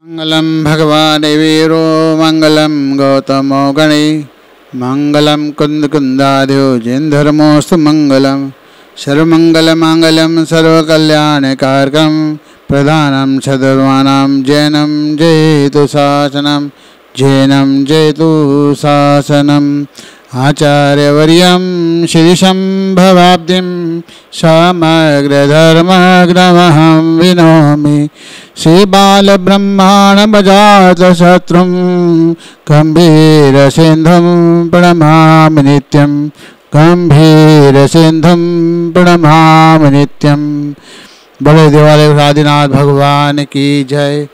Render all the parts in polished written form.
मंगलम भगवान वीरो मंगलम गौतमो गणे मंगलम कुंद कुंदाध्यो जैन धर्मोस्तु मंगलम सर्वमंगल मांगल्यम सर्वकल्याणकारकम प्रधानम सदर्वाणाम जैनम जयतु शासनम जैनम जयतु शासनम आचार्यवर्यं श्रीशंभवाब्धिं समग्रधर्मग्रमहं विनोमि श्रीबालब्रह्माण्डमजातशत्रुं गम्भीरसिन्धुं प्रणमामि नित्यं गम्भीरसिन्धुं प्रणमामि नित्यं। बड़े देवालय आदिनाथ भगवान की जय,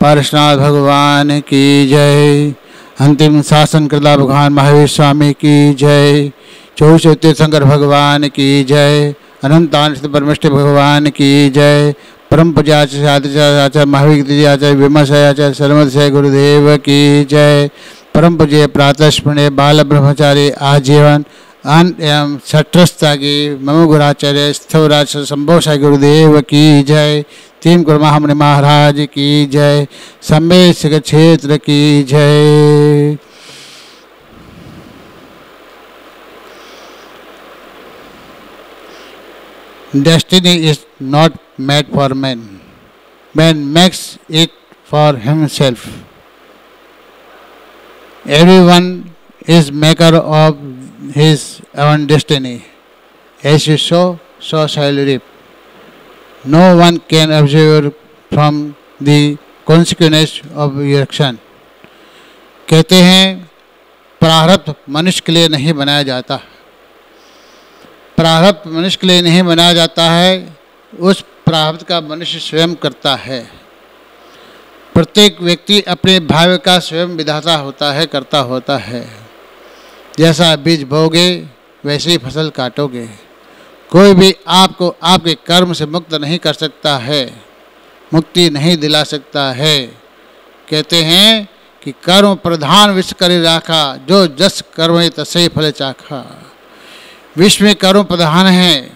पार्श्वनाथ भगवान की जय, अंतिम शासन करता भगवान महावीर स्वामी की जय, चौश तीर्थंकर भगवान की जय, अनंतानंद परमेश्वर भगवान की जय, परम पूज्याचार्य आचार्य महावीर जी आचार्य विमर्शाचार्य सर्वमत गुरुदेव की जय, परम पूज्य प्रातस्मरणीय बाल ब्रह्मचारी आजीवन एवं छत्रस्तागी मम गुराचार्य स्थवराज संभव साई गुरुदेव की जय, तीन गुरुमहामुनि महाराज की जय, सम्मेशक क्षेत्र की जय। Destiny is not made for man. Man makes it for himself. Everyone is maker of his own destiny. As you sow, so shall you reap. No one can observe from the consequence of your action. कहते हैं प्रारब्ध मनुष्य के लिए नहीं बनाया जाता, प्रारब्ध मनुष्य के लिए नहीं बनाया जाता है, उस प्रारब्ध का मनुष्य स्वयं करता है। प्रत्येक व्यक्ति अपने भाग्य का स्वयं विधाता होता है, करता होता है। जैसा बीज बोगे वैसे ही फसल काटोगे। कोई भी आपको आपके कर्म से मुक्त नहीं कर सकता है, मुक्ति नहीं दिला सकता है। कहते हैं कि कर्म प्रधान विश्व करे राखा, जो जस कर्म तसे फल चाखा। विश्व में कर्म प्रधान है,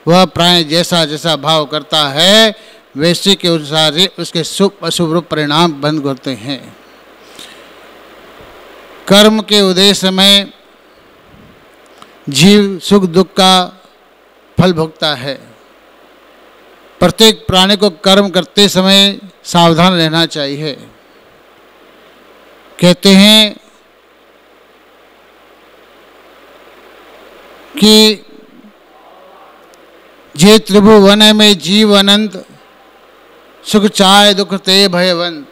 वह प्राणी जैसा जैसा भाव करता है वैसे के अनुसार ही उसके शुभ अशुभ रूप परिणाम बंद करते हैं। कर्म के उद्देश्य में जीव सुख दुख का फल भोगता है। प्रत्येक प्राणी को कर्म करते समय सावधान रहना चाहिए। कहते हैं कि जे त्रिभुवन में जीव अनंत, सुख चाहे दुख ते भयवंत।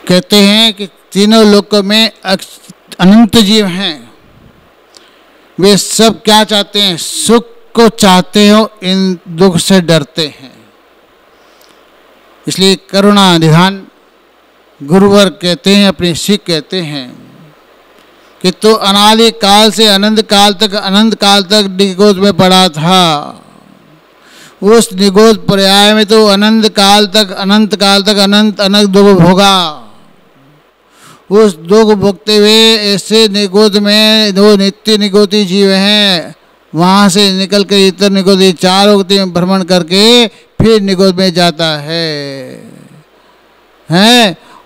कहते हैं कि तीनों लोकों में अनंत जीव हैं, वे सब क्या चाहते हैं? सुख को चाहते हो, इन दुख से डरते हैं। इसलिए करुणा निधान गुरुवर कहते हैं, अपनी सीख कहते हैं कि तो अनादि काल से अनंत काल तक निगोद में पड़ा था। उस निगोद पर्याय में तो अनंत काल तक अनंत दुख भोगा। उस दुख भोगते हुए ऐसे निगोद में दो नित्य निगोदी जीव हैं, वहाँ से निकल कर इतर निगोदी चार उगती में भ्रमण करके फिर निगोद में जाता है।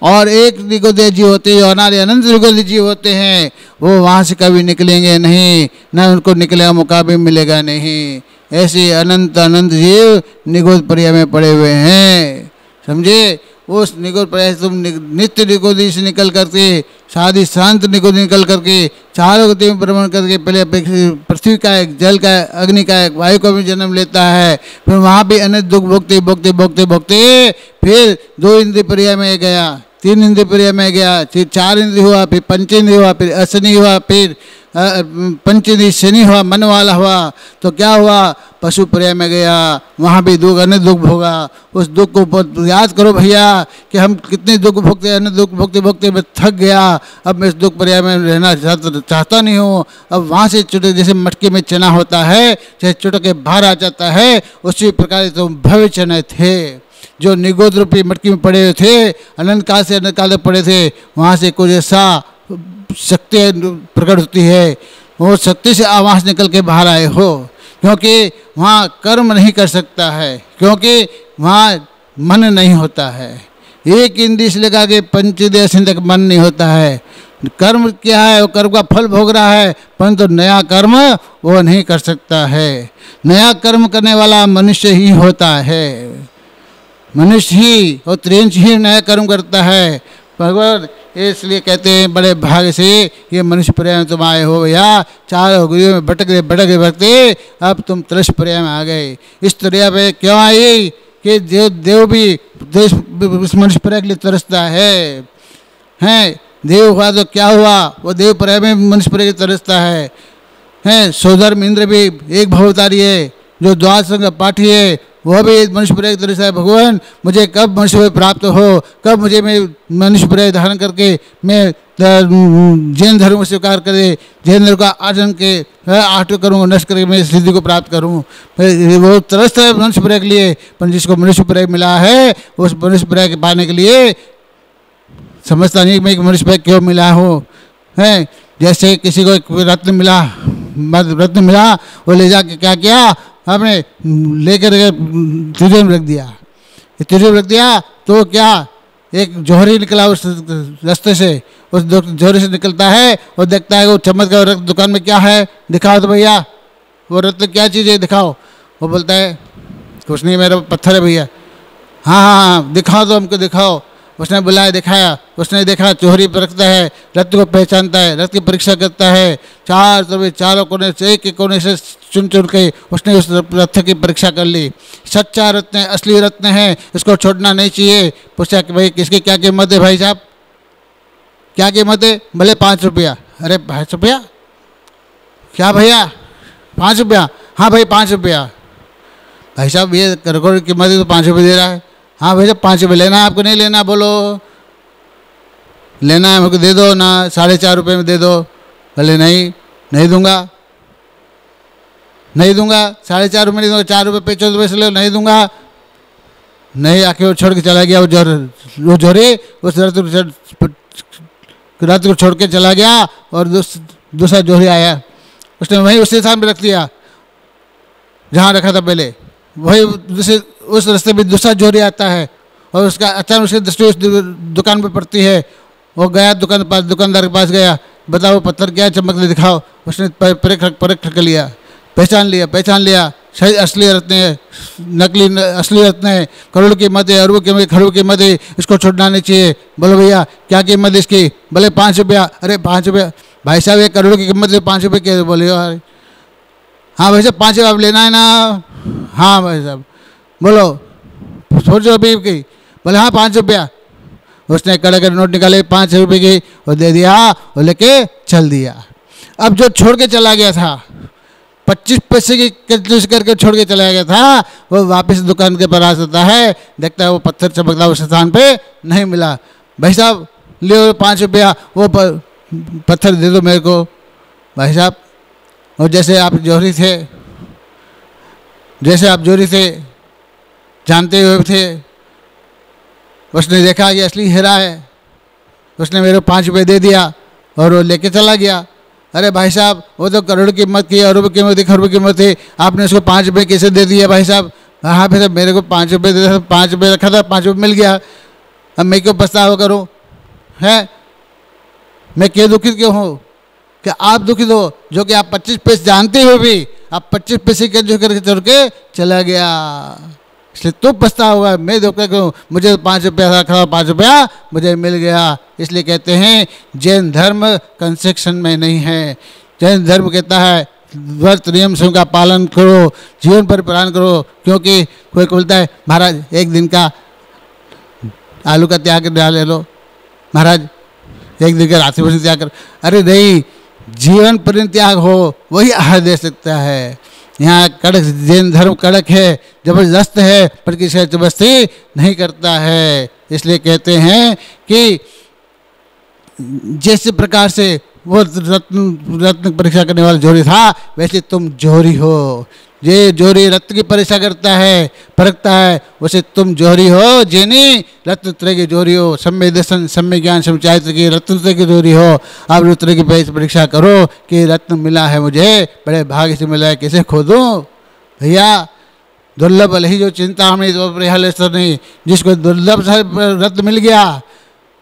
और एक निगोदी जीव होते हैं, अनादि अनंत निगोदी जीव होते हैं, वो वहाँ से कभी निकलेंगे नहीं, न उनको निकले का मौका भी मिलेगा नहीं। ऐसे अनंत जीव निगोद पर्याय में पड़े हुए हैं, समझे। उस निगोद पर्याय से तुम नित्य निगोदी से निकल करके साधी शांत निगोदी निकल करके चारों गति में भ्रमण करके पहले पृथ्वी का एक, जल का एक, अग्नि का एक, वायु का भी जन्म लेता है। फिर वहाँ भी अनेक दुख भोगते भोगते भोगते भोगते फिर 2 इंद्रिय पर्याय में गया, 3 इंद्रिय पर्याय में गया, फिर 4 इंद्रिय हुआ, फिर पंचेंद्रिय हुआ, फिर अशनि हुआ, फिर पंचेंद्रिय शनि हुआ, मन वाला हुआ। तो क्या हुआ? पशु पर्याय में गया, वहाँ भी अनेक दुख भोगा। उस दुख को याद करो भैया कि हम कितने दुख भोगते, अनेक दुख भोगते भोगते मैं थक गया, अब मैं इस दुख पर्याय में रहना चाहता नहीं हूँ। अब वहाँ से चुटक, जैसे मटके में चना होता है, चाहे चुटक के बाहर आ जाता है, उसी प्रकार तुम भव्य चने थे जो निगोद रूपी मटकी में पड़े हुए थे, अनंत काल से अनंत काल तक पड़े थे। वहाँ से कुछ ऐसा शक्ति प्रकट होती है, वो शक्ति से आवाज निकल के बाहर आए हो। क्योंकि वहाँ कर्म नहीं कर सकता है, क्योंकि वहाँ मन नहीं होता है। एक इंद्रिय से लेकर के पंचदेश तक मन नहीं होता है। कर्म क्या है? वो कर्म का फल भोग रहा है, परंतु नया कर्म वो नहीं कर सकता है। नया कर्म करने वाला मनुष्य ही होता है। मनुष्य ही और त्रिंच ही नया कर्म करता है। भगवान इसलिए कहते हैं बड़े भाग्य से ये मनुष्य पर्याय तुम आए हो भैया। चारों गुरुओं में भटकते भटकते अब तुम त्रिश पर्याय में आ गए। इस पर्याय पे क्यों आई कि देव भी इस मनुष्य पर्याय के लिए तरसता है। देव हुआ तो क्या हुआ, वो देव पर्याय में मनुष्य पर्याय के तरसता है। सोधर्म इंद्र भी एक भवतारी है, जो द्वादश संग पाठी है, वह भी मनुष्य पर्याय की तरह है। भगवान मुझे कब मनुष्य पर्याय प्राप्त हो, कब मुझे मैं मनुष्य पर्याय धारण करके मैं जैन धर्म को स्वीकार करे, जैन धर्म का आचरण के आठ करूँ, नष्ट करके मैं सिद्धि को प्राप्त करूँ। वो तरस है मनुष्य पर्याय के लिए, पर जिसको मनुष्य पर्याय मिला है उस मनुष्य पर्याय के पाने के लिए समझता नहीं मैं मनुष्य पर्याय क्यों मिला हो। जैसे किसी को एक रत्न मिला, वो ले जाके क्या किया, आपने लेकर तिजोरी में रख दिया। तिजोरी में रख दिया तो क्या एक जौहरी निकला उस रास्ते से, उस जौहरी से निकलता है और देखता है वो चमत्कार रत्न दुकान में क्या है, दिखाओ तो भैया वो रत्न क्या चीज़ है, दिखाओ। वो बोलता है कुछ नहीं, मेरा पत्थर है भैया। हाँ दिखाओ तो हमको दिखाओ। उसने बुलाया, दिखाया, उसने देखा चोरी परखता है, रत्न को पहचानता है, रत्न की परीक्षा करता है। चारों कोने से एक कोने से चुन के उसने उस रत्न की परीक्षा कर ली। सच्चा रत्न है, असली रत्न है, इसको छोड़ना नहीं चाहिए। पूछा कि भाई किसकी क्या कीमत है भाई साहब, क्या कीमत है? भले 5 रुपया। अरे 5 रुपया क्या भैया, 5 रुपया? हाँ भाई 5 रुपया। भाई साहब ये करोड़ की कीमत है तो 5 रुपये दे रहा है। हाँ भैया 5 रुपये लेना है आपको, नहीं लेना बोलो, लेना है हमको दे दो ना, 4.5 रुपये में दे दो। बोले नहीं दूंगा, नहीं दूंगा, 4.5 रुपये नहीं दूंगा, 4 रुपये 25 रुपये से लो, नहीं दूंगा। नहीं आके वो छोड़ के चला गया। वो जोरी उस रात को छोड़ के चला गया और दूसरा जोरी आया, उसने वहीं उसी स्थान पर रख दिया जहाँ रखा था पहले। वही उस रास्ते में दूसरा जोरी आता है और उसका अचानक उसकी दृष्टि उस दुकान पर पड़ती है। वो गया दुकानदार के पास गया, बताओ पत्थर क्या चमकने दिखाओ। उसने परख कर लिया, पहचान लिया, सही असली रत्न है, नकली असली रत्न है, करोड़ की कीमत है, अरबों की खरबों की कीमत है, इसको छोड़ना नहीं चाहिए। बोलो भैया क्या कीमत है इसकी? बोले 5 रुपया। अरे 5 रुपया भाई साहब, ये करोड़ की कीमत है, 5 रुपये क्या? बोले यार हाँ भाई साहब 5 रुपये लेना है ना? हाँ भाई साहब। बोलो सोचो अभी की? बोले हाँ 5 रुपया। उसने कड़े नोट निकाले 5 रुपये की और दे दिया और लेके चल दिया। अब जो छोड़ के चला गया था, 25 पैसे की कंजूस करके छोड़ के चला गया था, वो वापस दुकान के पास आता है, देखता है वो पत्थर चमकता उस स्थान पे नहीं मिला। भाई साहब ले 5 रुपया, वो पत्थर दे दो मेरे को भाई साहब। और जैसे आप जोरी थे जानते हुए थे, उसने देखा ये असली हीरा है, उसने मेरे को 5 रुपये दे दिया और वो लेके चला गया। अरे भाई साहब वो तो करोड़ की कीमत की, अरबों की कीमत थी, खरबों की कीमत थी, आपने उसको 5 रुपये कैसे दे दिया भाई साहब? हाँ भाई साहब मेरे को 5 रुपये दे, 5 रुपये रखा था, 5 रुपये मिल गया, अब मैं क्यों पछतावा करूँ? है मैं क्यों दुखित क्यों हूँ? क्या आप दुखित हो जो कि आप 25 पैसे जानते हुए भी आप 25 पैसे के जो करके छोड़ के चला गया, इसलिए तो पछता होगा। मैं धोखा क्यों, मुझे 5 रुपया रखा, 5 रुपया मुझे मिल गया। इसलिए कहते हैं जैन धर्म कंस्ट्रक्शन में नहीं है। जैन धर्म कहता है व्रत नियम सब का पालन करो, जीवन पर पालन करो। क्योंकि कोई बोलता है महाराज 1 दिन का आलू का त्याग ले लो, महाराज 1 दिन का रात्रि भोजन त्याग कर। अरे नहीं, जीवन पर्यंत त्याग हो वही आहार दे सकता है। यहाँ कड़क जैन धर्म कड़क है, जबरदस्त है, पर किसी जबरदस्ती नहीं करता है। इसलिए कहते हैं कि जिस प्रकार से वो रत्न परीक्षा करने वाला जोरी था, वैसे तुम जोरी हो। ये जोरी रत्न की परीक्षा करता है, परखता है, वैसे तुम जोरी हो। जिनी रत्न त्रय की जोरी हो, सम्य दर्शन, सम्य ज्ञान, सम्य चारित्र की रत्न त्रय की जोरी हो। आप रत्न की परीक्षा करो कि रत्न मिला है मुझे, बड़े भाग्य से मिला है, कैसे खोदूं। भैया दुर्लभ ही जो चिंता हमें तो प्रहलेश्वर नहीं, जिसको दुर्लभ से रत्न मिल गया,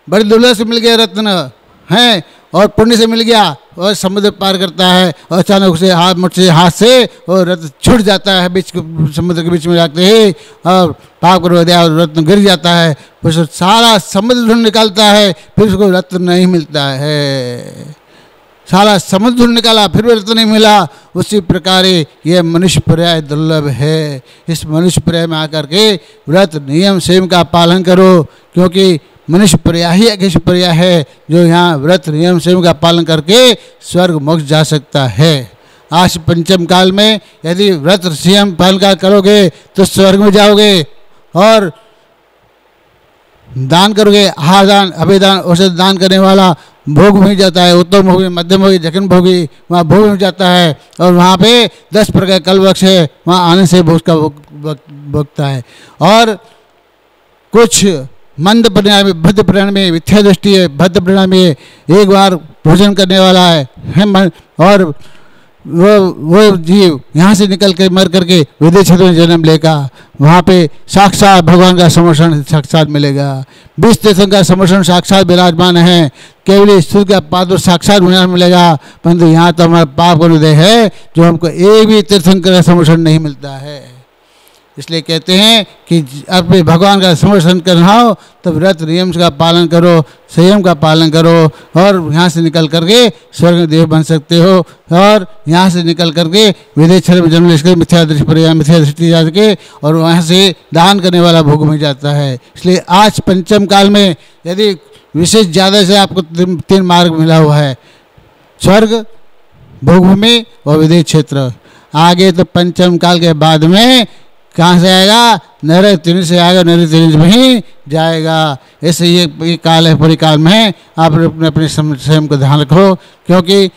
बड़ी दुर्लभ से मिल गया रत्न हैं और पुण्य से मिल गया और समुद्र पार करता है और अचानक से हाथ से और रत्न छूट जाता है बीच समुद्र के बीच में जाते ही और पाप कर दिया और रत्न गिर जाता है, फिर सारा समुद्र ढूंढ निकालता है, फिर उसको रत्न नहीं मिलता है। सारा समुद्र ढूंढ निकाला फिर भी रत्न नहीं मिला। उसी प्रकार ये मनुष्य पर्याय दुर्लभ है। इस मनुष्य पर्याय में आकर के व्रत नियम संयम का पालन करो, क्योंकि मनुष्य पर्याय ही एक पर्याय है जो यहाँ व्रत नियम संयम का पालन करके स्वर्ग मोक्ष जा सकता है। आज पंचम काल में यदि व्रत संयम पालन करोगे तो स्वर्ग में जाओगे और दान करोगे, आहार दान, अभयदान, औषध दान करने वाला भोग में जाता है, उत्तम भोगी, मध्यम भोगी, जघन भोगी, वहाँ भोग में जाता है और वहाँ पे 10 प्रकार कल्पवृक्ष है, वहाँ आने से भोग का भोगता है। और कुछ मंद परिणामी, भद्र परिणामी, मिथ्या दृष्टि है, भद्र परिणामी है, एक बार भोजन करने वाला है और वो जीव यहाँ से निकल के मर करके विदेश क्षेत्र में जन्म लेगा, वहाँ पे साक्षात भगवान का समर्षण साक्षात मिलेगा। 20 तीर्थंकर का समर्षण साक्षात विराजमान है, केवल स्तुति का पात्र साक्षात मिलेगा, परंतु यहाँ तो हमारा पाप अनुदय है जो हमको एक भी तीर्थंकर का समर्षण नहीं मिलता है। इसलिए कहते हैं कि अपने भगवान का समर्षण करना हो तो व्रत नियम का पालन करो, संयम का पालन करो और यहाँ से निकल करके स्वर्ग देव बन सकते हो। और यहाँ से निकल करके विदेश में जन्म लेकर मिथ्या दृष्टि पर मिथ्या दृष्टि जाके और वहाँ से दान करने वाला भोग में जाता है। इसलिए आज पंचम काल में यदि विशेष ज़्यादा से आपको 3 मार्ग मिला हुआ है, स्वर्ग, भोगभूमि और विदेश क्षेत्र। आगे तो पंचम काल के बाद में कहाँ से आएगा? नर त्रिंज से आएगा, नर त्रिंज में ही जाएगा। ऐसे ये काल है, परिकाल में आप अपने स्वयं को ध्यान रखो, क्योंकि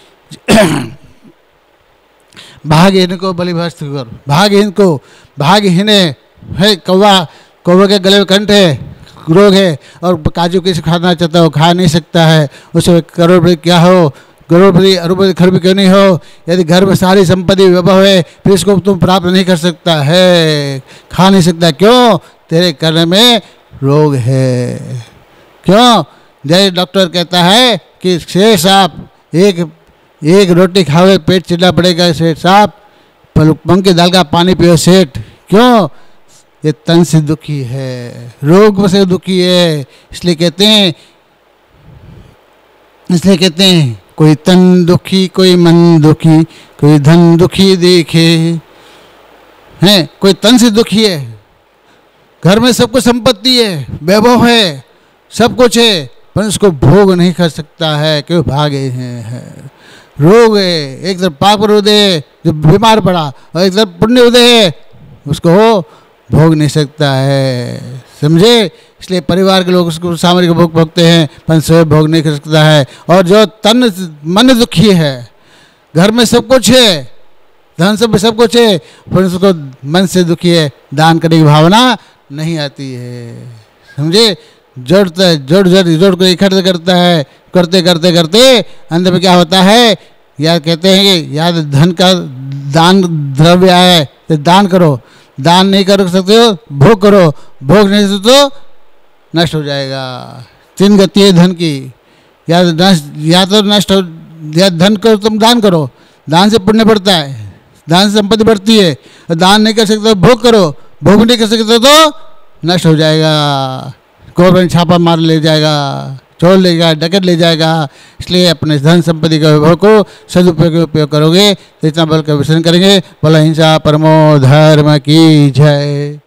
भाग्यहीन को बलिभस्त कर, भाग्यहीन को, भाग्यहीन है कौवा के गले में कंठ है, रोग है और काजू किसी खाना चाहता हो खा नहीं सकता है, उसे करोड़पति क्या हो, करोड़पति अरबपति खरबपति क्यों नहीं हो, यदि घर में सारी संपत्ति वैभव है फिर इसको तुम प्राप्त नहीं कर सकता है, खा नहीं सकता। क्यों? तेरे कर्म में रोग है। क्यों? जैसे डॉक्टर कहता है कि शेर साहब एक रोटी खावे पेट चिल्ला पड़ेगा, शेर साहब पंख की दाल का पानी पियो सेठ। क्यों? ये तन से दुखी है, रोग से दुखी है। इसलिए कहते हैं कोई तन दुखी, कोई मन दुखी, कोई धन दुखी देखे हैं। कोई तन से दुखी है, घर में सब कुछ संपत्ति है, वैभव है, सब कुछ है, पर उसको भोग नहीं कर सकता है, क्यों? भागे हैं, रोग है। एक तरफ पाप उदय जो बीमार पड़ा और एक तरफ पुण्य उदय है, उसको भोग नहीं सकता है, समझे? इसलिए परिवार के लोग उसको सामरिक भोग भोगते हैं, पर स्वयं भोग नहीं कर सकता है। और जो तन मन दुखी है, घर में सब कुछ है, धन सब कुछ है, पर उसको मन से दुखी है, दान करने की भावना नहीं आती है, समझे? जोड़ता है, जोड़ को इकट्ठा करता है, करते करते करते अंत में क्या होता है? या कहते हैं कि याद धन का दान द्रव्य है तो दान करो, दान नहीं कर सकते हो भोग करो, भोग नहीं सकते तो नष्ट हो जाएगा। 3 गति है धन की, या तो नष्ट हो, या धन करो तुम दान करो, दान से पुण्य बढ़ता है, दान से संपत्ति बढ़ती है। दान नहीं कर सकते तो भोग करो, भोग नहीं कर सकते तो नष्ट हो जाएगा, गवर्नमेंट छापा मार ले जाएगा, चोर ले जाएगा, डकैत ले जाएगा। इसलिए अपने धन संपत्ति के वैभव को सदुपयोग करोगे तो इतना बल का विसर्जन करेंगे। बोला हिंसा परमो धर्म की जय।